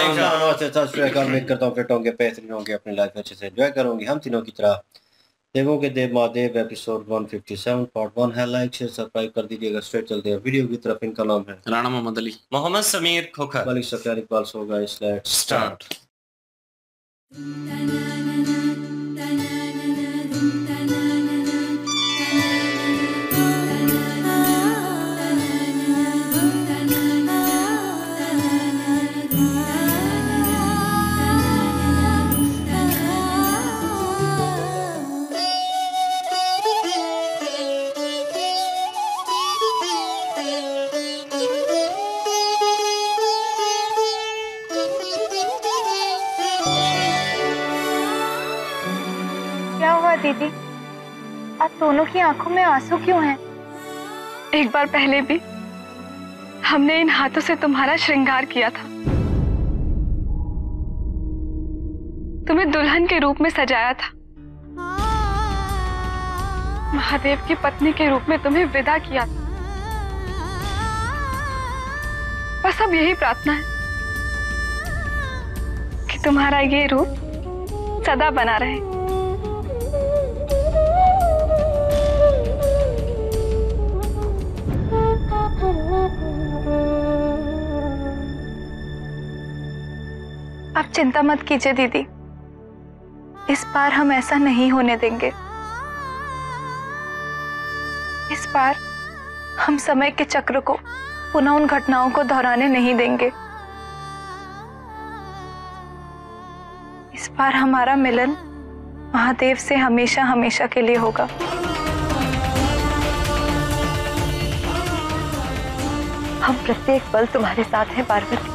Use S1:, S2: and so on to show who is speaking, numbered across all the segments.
S1: उम्मीद करता हूँ फिट होंगे, बेहतरीन होंगे, अपनी लाइफ अच्छे से एंजॉय करोगे हम तीनों की तरह। देवों के देव महादेव एपिसोड 157 पार्ट 1 है। लाइक शेयर सब्सक्राइब कर दीजिएगा। स्ट्रेट चलते हैं वीडियो की तरफ। इनका नाम है
S2: राणा मोहम्मद अली,
S3: मोहम्मद समीर खोखर,
S1: मलिक सफियान इकबाल सोगा। Let's start.
S4: दीदी, आप दोनों की आंखों में आंसू क्यों हैं?
S5: एक बार पहले भी हमने इन हाथों से तुम्हारा श्रृंगार किया था, तुम्हें दुल्हन के रूप में सजाया था, महादेव की पत्नी के रूप में तुम्हें विदा किया था। बस अब यही प्रार्थना है कि तुम्हारा ये रूप सदा बना रहे।
S4: आप चिंता मत कीजिए दीदी, इस बार हम ऐसा नहीं होने देंगे। इस बार हम समय के चक्र को पुनः उन घटनाओं को दोहराने नहीं देंगे। इस बार हमारा मिलन महादेव से हमेशा हमेशा के लिए होगा।
S6: हम प्रत्येक पल तुम्हारे साथ हैं पार्वती।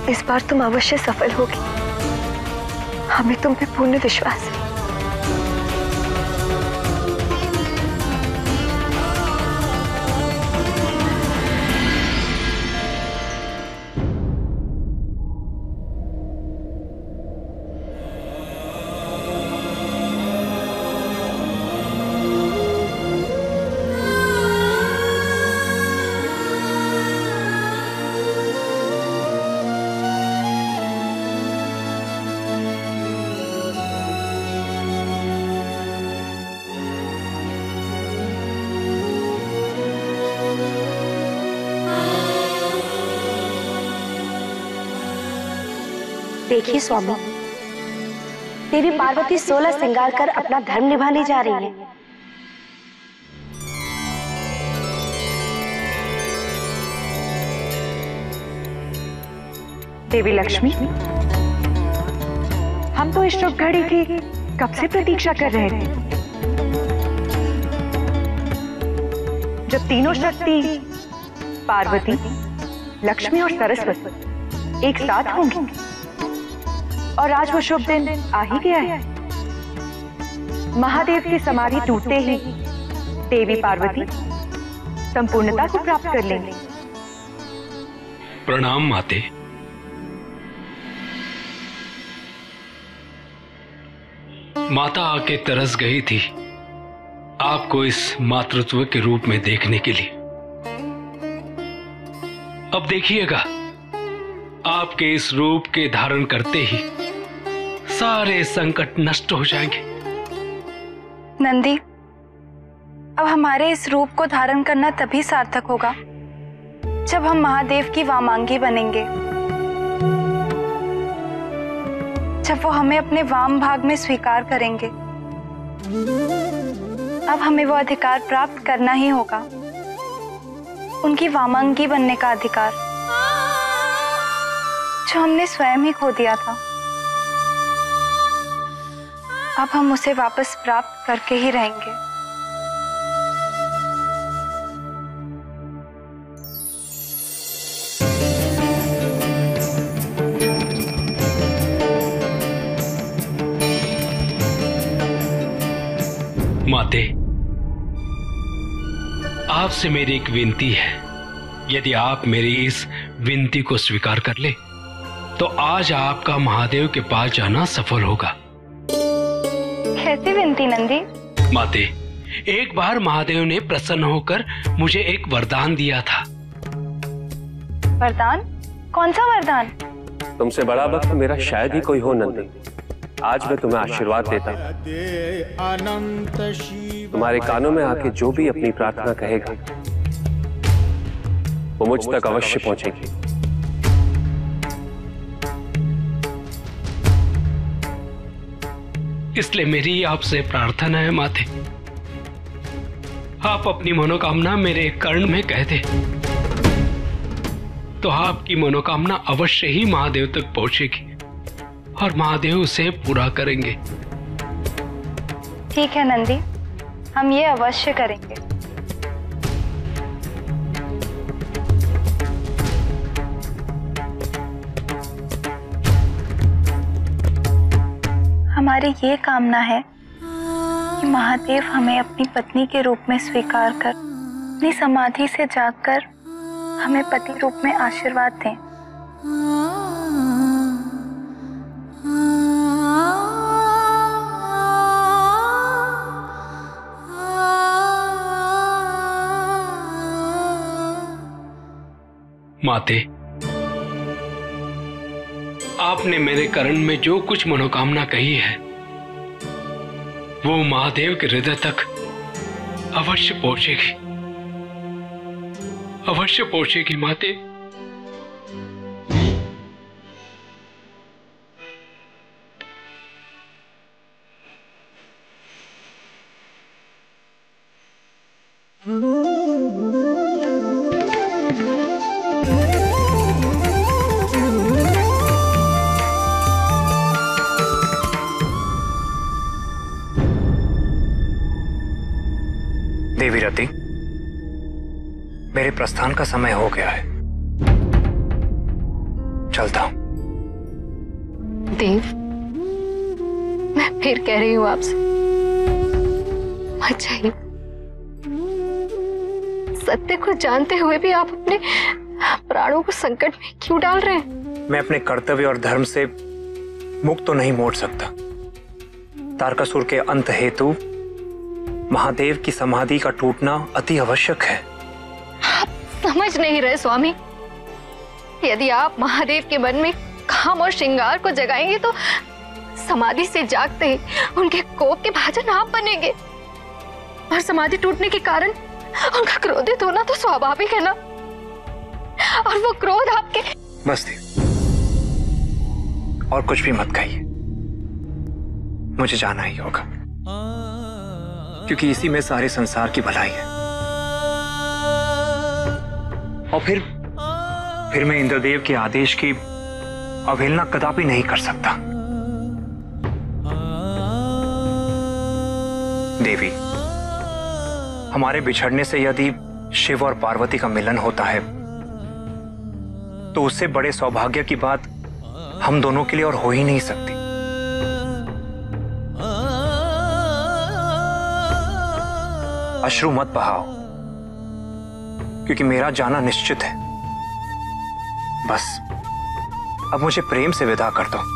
S6: इस बार तुम अवश्य सफल होगी, हमें तुम पे पूर्ण विश्वास है। देखिए स्वामी, देवी पार्वती 16 श्रृंगार कर अपना धर्म निभाने जा रही है।
S7: देवी लक्ष्मी, हम तो इस शुभ घड़ी की कब से प्रतीक्षा कर रहे थे, जब तीनों शक्ति पार्वती, लक्ष्मी और सरस्वती एक साथ होंगी। और आज वो शुभ दिन आ ही गया है। महादेव की समाधि टूटते ही देवी पार्वती संपूर्णता को प्राप्त कर लेंगे।
S8: प्रणाम माते। माता आके तरस गई थी आपको इस मातृत्व के रूप में देखने के लिए। अब देखिएगा, आपके इस रूप के धारण करते ही सारे संकट नष्ट हो जाएंगे।
S4: नंदी, अब हमारे इस रूप को धारण करना तभी सार्थक होगा जब हम महादेव की वामांगी बनेंगे, जब वो हमें अपने वाम भाग में स्वीकार करेंगे। अब हमें वो अधिकार प्राप्त करना ही होगा, उनकी वामांगी बनने का अधिकार जो हमने स्वयं ही खो दिया था। अब हम उसे वापस प्राप्त करके ही रहेंगे।
S8: माते, आपसे मेरी एक विनती है। यदि आप मेरी इस विनती को स्वीकार कर ले तो आज आपका महादेव के पास जाना सफल होगा।
S4: कैसी विनती नंदी?
S8: माते, एक बार महादेव ने प्रसन्न होकर मुझे एक वरदान दिया था।
S4: वरदान? कौन सा वरदान?
S2: तुमसे बड़ा भक्त मेरा शायद ही कोई हो नंदी। आज मैं तुम्हें आशीर्वाद देता हूँ। तुम्हारे कानों में आके जो भी अपनी प्रार्थना कहेगा वो मुझ तक अवश्य पहुंचेगी।
S8: इसलिए मेरी आपसे प्रार्थना है माते, आप अपनी मनोकामना मेरे कर्ण में कह दे तो आपकी मनोकामना अवश्य ही महादेव तक पहुंचेगी और महादेव उसे पूरा करेंगे।
S4: ठीक है नंदी, हम ये अवश्य करेंगे। हमारी ये कामना है कि महादेव हमें अपनी पत्नी के रूप में स्वीकार कर अपनी समाधि से जागकर हमें पति रूप में आशीर्वाद दें।
S8: माते, आपने मेरे कर्ण में जो कुछ मनोकामना कही है वो महादेव के हृदय तक अवश्य पहुंचेगी, अवश्य पहुंचेगी माते।
S3: देवी रति, मेरे प्रस्थान का समय हो गया है, चलता हूं।
S6: देव, मैं फिर कह रही हूं आपसे, मत जाइए। सत्य को जानते हुए भी आप अपने प्राणों को संकट में क्यों डाल रहे हैं?
S3: मैं अपने कर्तव्य और धर्म से मुख तो नहीं मोड़ सकता। तारकासुर के अंत हेतु महादेव की समाधि का टूटना अति आवश्यक है।
S6: आप समझ नहीं रहे स्वामी। यदि आप महादेव के मन में काम और श्रृंगार को जगाएंगे तो समाधि से जागते ही उनके कोप के भाजन आप बनेंगे और समाधि टूटने के कारण उनका क्रोधित होना तो स्वाभाविक है ना। और वो क्रोध आपके।
S3: बस देव, और कुछ भी मत कहिए, मुझे जाना ही होगा क्योंकि इसी में सारे संसार की भलाई है। और फिर मैं इंद्रदेव के आदेश की अवहेलना कदापि नहीं कर सकता। देवी, हमारे बिछड़ने से यदि शिव और पार्वती का मिलन होता है तो उससे बड़े सौभाग्य की बात हम दोनों के लिए और हो ही नहीं सकती। अश्रु मत बहाओ क्योंकि मेरा जाना निश्चित है। बस अब मुझे प्रेम से विदा कर दो।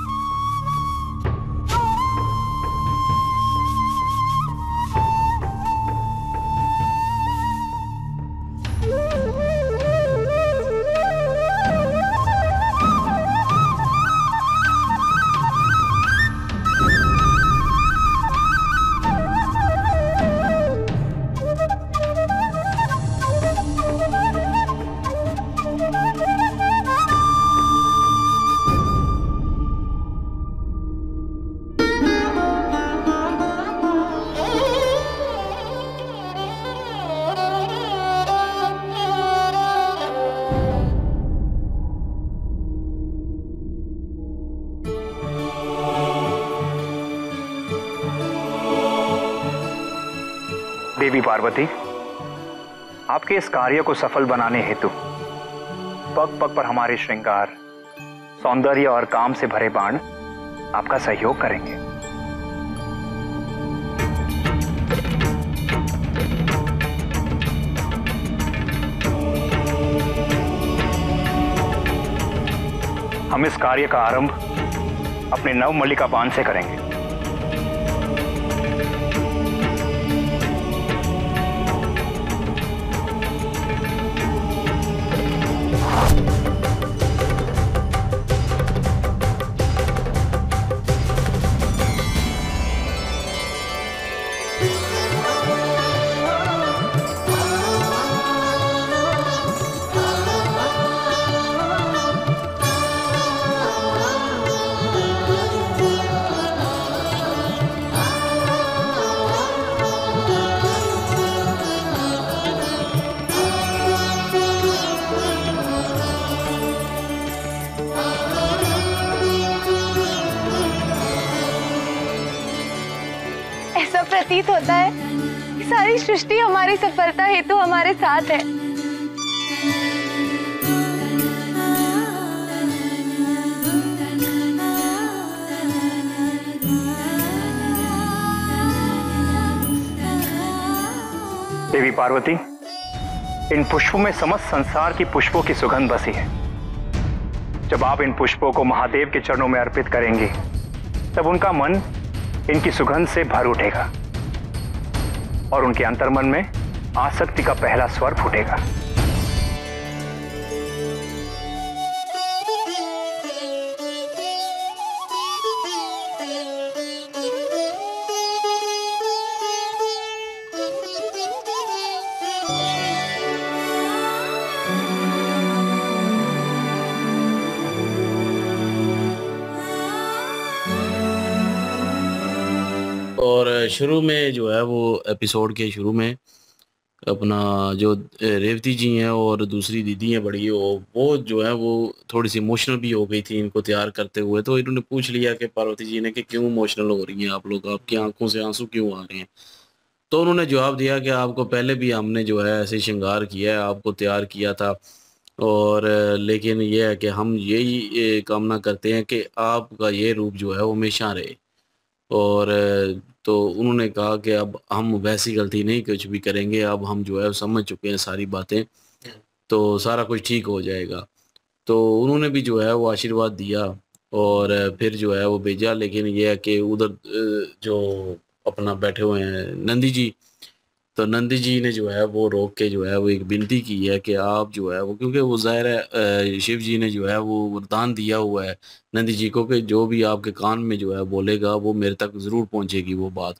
S3: देवी पार्वती, आपके इस कार्य को सफल बनाने हेतु पग पग पर हमारे श्रृंगार, सौंदर्य और काम से भरे बाण आपका सहयोग करेंगे। हम इस कार्य का आरंभ अपने नव मल्लिका बाण से करेंगे।
S5: प्रतीत होता है कि सारी सृष्टि हमारी सफलता हेतु हमारे साथ है।
S3: देवी पार्वती, इन पुष्पों में समस्त संसार की पुष्पों की सुगंध बसी है। जब आप इन पुष्पों को महादेव के चरणों में अर्पित करेंगे, तब उनका मन इनकी सुगंध से भर उठेगा और उनके अंतर्मन में आसक्ति का पहला स्वर फूटेगा।
S9: और शुरू में जो है वो एपिसोड के शुरू में अपना जो रेवती जी हैं और दूसरी दीदी हैं बड़ी, वो जो है वो थोड़ी सी इमोशनल भी हो गई थी इनको तैयार करते हुए। तो इन्होंने पूछ लिया कि पार्वती जी ने कि क्यों इमोशनल हो रही हैं आप लोग, आपकी आंखों से आंसू क्यों आ रहे हैं। तो उन्होंने जवाब दिया कि आपको पहले भी हमने जो है ऐसे श्रृंगार किया है, आपको तैयार किया था, और लेकिन ये है कि हम यही कामना करते हैं कि आपका ये रूप जो है वो हमेशा रहे। और तो उन्होंने कहा कि अब हम वैसी गलती नहीं कुछ भी करेंगे, अब हम जो है समझ चुके हैं सारी बातें, तो सारा कुछ ठीक हो जाएगा। तो उन्होंने भी जो है वो आशीर्वाद दिया और फिर जो है वो भेजा। लेकिन ये है कि उधर जो अपना बैठे हुए हैं नंदी जी, तो नंदी जी ने जो है वो रोक के जो है वो एक विनती की है कि आप जो है वो, क्योंकि वो ज़ाहिर है शिव जी ने जो है वो वरदान दिया हुआ है नंदी जी को कि जो भी आपके कान में जो है बोलेगा वो मेरे तक ज़रूर पहुंचेगी वो बात।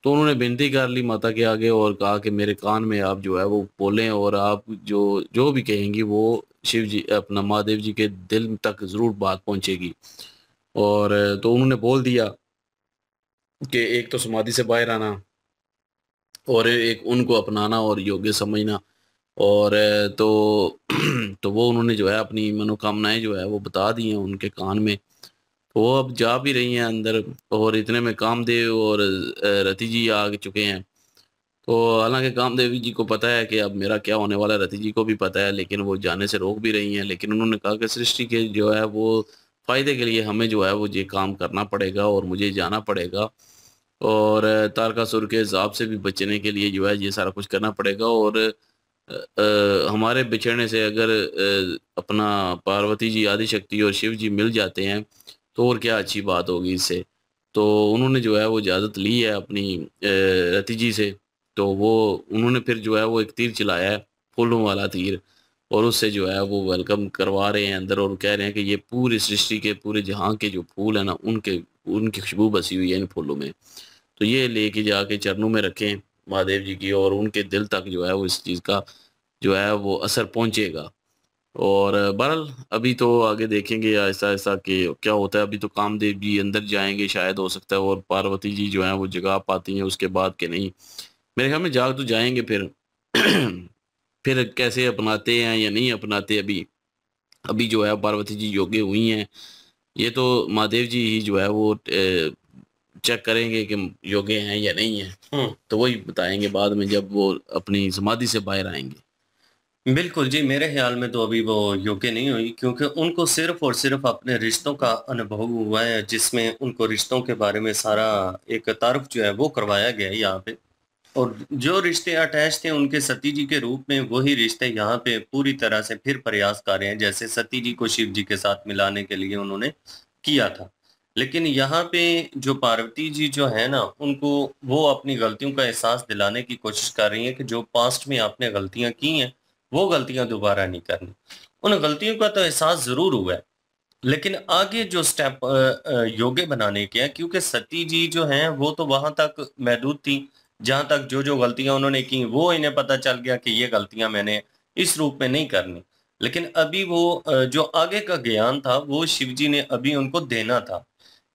S9: तो उन्होंने विनती कर ली माता के आगे और कहा कि मेरे कान में आप जो है वो बोलें और आप जो जो भी कहेंगी वो शिव जी अपना महादेव जी के दिल तक ज़रूर बात पहुँचेगी। और तो उन्होंने बोल दिया कि एक तो समाधि से बाहर आना और एक उनको अपनाना और योग्य समझना। और तो तो वो उन्होंने जो है अपनी मनोकामनाएं जो है वो बता दी हैं उनके कान में। तो वो अब जा भी रही हैं अंदर और इतने में कामदेव और रति जी आ चुके हैं। तो हालांकि कामदेव जी को पता है कि अब मेरा क्या होने वाला है, रति जी को भी पता है, लेकिन वो जाने से रोक भी रही हैं। लेकिन उन्होंने कहा कि सृष्टि के जो है वो फ़ायदे के लिए हमें जो है वो ये काम करना पड़ेगा और मुझे जाना पड़ेगा और तारकासुर के हिसाब से भी बचने के लिए जो है ये सारा कुछ करना पड़ेगा। और हमारे बिछड़ने से अगर अपना पार्वती जी आदिशक्ति और शिव जी मिल जाते हैं तो और क्या अच्छी बात होगी इससे। तो उन्होंने जो है वो इजाज़त ली है अपनी रति जी से। तो वो उन्होंने फिर जो है वो एक तीर चलाया है, फूलों वाला तीर, और उससे जो है वो वेलकम करवा रहे हैं अंदर और कह रहे हैं कि ये पूरी सृष्टि के पूरे जहाँ के जो फूल हैं ना उनकी खुशबू बसी हुई है इन फूलों में। तो ये लेके जाके चरणों में रखें महादेव जी की और उनके दिल तक जो है वो इस चीज़ का जो है वो असर पहुंचेगा। और बहरहाल अभी तो आगे देखेंगे ऐसा ऐसा कि क्या होता है। अभी तो कामदेव जी अंदर जाएंगे शायद, हो सकता है, और पार्वती जी जो है वो जगा पाती हैं उसके बाद के नहीं। मेरे ख्याल में जाग तो जाएंगे फिर फिर कैसे अपनाते हैं या नहीं अपनाते अभी जो है पार्वती जी योग्य हुई हैं, ये तो महादेव जी ही जो है वो चेक करेंगे कि योग्य हैं या नहीं है। तो वही बताएंगे बाद में जब वो अपनी समाधि से बाहर आएंगे।
S1: बिल्कुल जी, मेरे ख्याल में तो अभी वो योग्य नहीं हुई, क्योंकि उनको सिर्फ और सिर्फ अपने रिश्तों का अनुभव हुआ है, जिसमें उनको रिश्तों के बारे में सारा एक तारुफ जो है वो करवाया गया है यहाँ पे। और जो रिश्ते अटैच थे उनके सती जी के रूप में, वही रिश्ते यहाँ पे पूरी तरह से फिर प्रयास कर रहे हैं, जैसे सती जी को शिव जी के साथ मिलाने के लिए उन्होंने किया था। लेकिन यहाँ पे जो पार्वती जी जो है ना, उनको वो अपनी गलतियों का एहसास दिलाने की कोशिश कर रही है कि जो पास्ट में आपने गलतियां की हैं वो गलतियां दोबारा नहीं करनी। उन गलतियों का तो एहसास जरूर हुआ है, लेकिन आगे जो स्टेप योग्य बनाने के हैं, क्योंकि सती जी जो हैं वो तो वहां तक महदूद थी जहां तक जो गलतियां उन्होंने की वो इन्हें पता चल गया कि ये गलतियां मैंने इस रूप में नहीं करनी। लेकिन अभी वो जो आगे का ज्ञान था वो शिव जी ने अभी उनको देना था।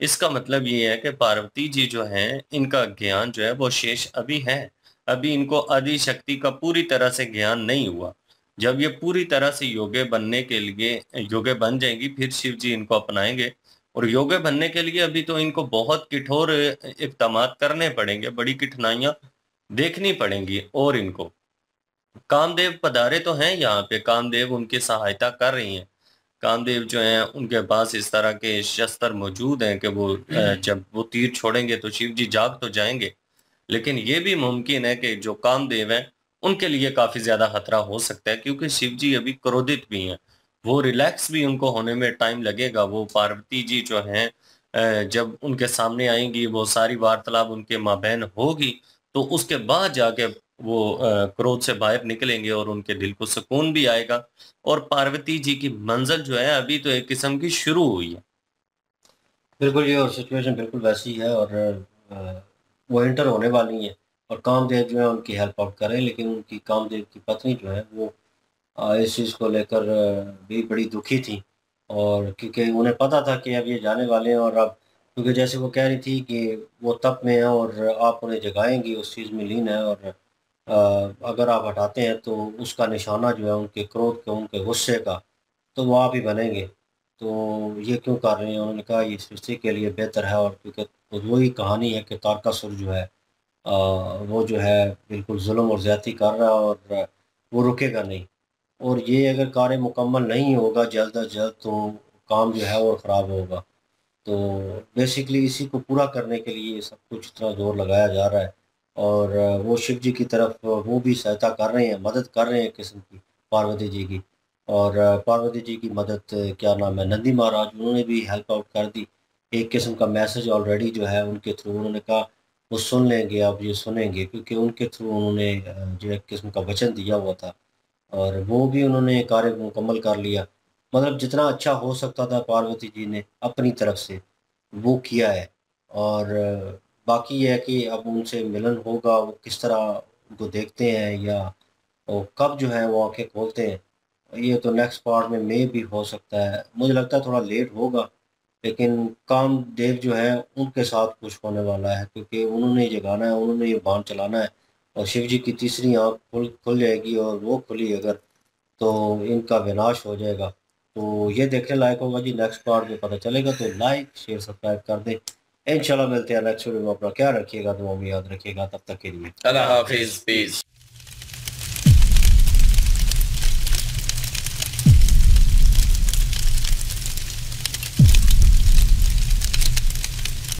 S1: इसका मतलब ये है कि पार्वती जी जो हैं इनका ज्ञान जो है वो शेष अभी है, अभी इनको आदि शक्ति का पूरी तरह से ज्ञान नहीं हुआ। जब ये पूरी तरह से योग्य बनने के लिए योग्य बन जाएंगी, फिर शिव जी इनको अपनाएंगे और योगी बनने के लिए अभी तो इनको बहुत कठोर इक़दाम करने पड़ेंगे, बड़ी कठिनाइयाँ देखनी पड़ेंगी। और इनको कामदेव पधारे तो हैं यहाँ पे, कामदेव उनकी सहायता कर रही हैं। कामदेव जो हैं उनके पास इस तरह के शस्त्र मौजूद हैं कि वो जब वो तीर छोड़ेंगे तो शिव जी जाग तो जाएंगे। लेकिन ये भी मुमकिन है कि जो कामदेव हैं उनके लिए काफ़ी ज़्यादा खतरा हो सकता है, क्योंकि शिव जी अभी क्रोधित भी हैं। वो रिलैक्स भी उनको होने में टाइम लगेगा। वो पार्वती जी जो हैं जब उनके सामने आएंगी, वो सारी वार्तालाप उनके माबैन होगी, तो उसके बाद जाके वो क्रोध से बाहर निकलेंगे और उनके दिल को सुकून भी आएगा। और पार्वती जी की मंजिल जो है अभी तो एक किस्म की शुरू हुई है।
S10: बिल्कुल, ये और सिचुएशन बिल्कुल वैसी है और वो एंटर होने वाली हैं और कामदेव जो है उनकी हेल्प आउट करें। लेकिन उनकी कामदेव की पत्नी जो है वो इस चीज़ को लेकर भी बड़ी दुखी थी, और क्योंकि उन्हें पता था कि अब ये जाने वाले हैं, और अब क्योंकि जैसे वो कह रही थी कि वो तप में है और आप उन्हें जगाएंगी, उस चीज़ में लीन है, और अगर आप हटाते हैं तो उसका निशाना जो है उनके क्रोध का, उनके गुस्से का, तो वो आप ही बनेंगे। तो ये क्यों कर रहे हैं? उन्होंने कहा ये सृष्टि के लिए बेहतर है, और क्योंकि वही कहानी है कि तारकासुर जो है वो जो है बिल्कुल जुल्म और ज़्यादती कर रहा है और वो रुकेगा नहीं। और ये अगर कार्य मुकम्मल नहीं होगा जल्द अज जल्द तो काम जो है और ख़राब होगा। तो बेसिकली इसी को पूरा करने के लिए सब कुछ इतना ज़ोर लगाया जा रहा है, और वो शिव जी की तरफ वो भी सहायता कर रहे हैं, मदद कर रहे हैं एक किस्म की पार्वती जी की। और पार्वती जी की मदद क्या नाम है, नंदी महाराज, उन्होंने भी हेल्प आउट कर दी। एक किस्म का मैसेज ऑलरेडी जो है उनके थ्रू उन्होंने कहा वो सुन लेंगे, अब ये सुनेंगे, क्योंकि उनके थ्रू उन्होंने जो एक किस्म का वचन दिया हुआ था, और वो भी उन्होंने कार्य मुकम्मल कर लिया। मतलब जितना अच्छा हो सकता था पार्वती जी ने अपनी तरफ से वो किया है। और बाकी ये है कि अब उनसे मिलन होगा, वो किस तरह उनको देखते हैं या वो कब जो है वो आंखें खोलते हैं, ये तो नेक्स्ट पार्ट में भी हो सकता है। मुझे लगता है थोड़ा लेट होगा, लेकिन कामदेव जो है उनके साथ कुछ होने वाला है, क्योंकि उन्होंने ये जगाना है, उन्होंने ये बाण चलाना है, और शिव जी की तीसरी आँख खुल जाएगी, और वो खुली अगर तो इनका विनाश हो जाएगा। तो ये देखने लायक होगा जी, नेक्स्ट पार्ट में पता चलेगा। तो लाइक शेयर सब्सक्राइब कर दें। इंशाल्लाह मिलते हैं नेक्स्ट वीडियो में। अपना ख्याल रखिएगा, दुआ में याद रखिएगा। तब तक के लिए
S9: अल्लाह हाफिज़, पीस।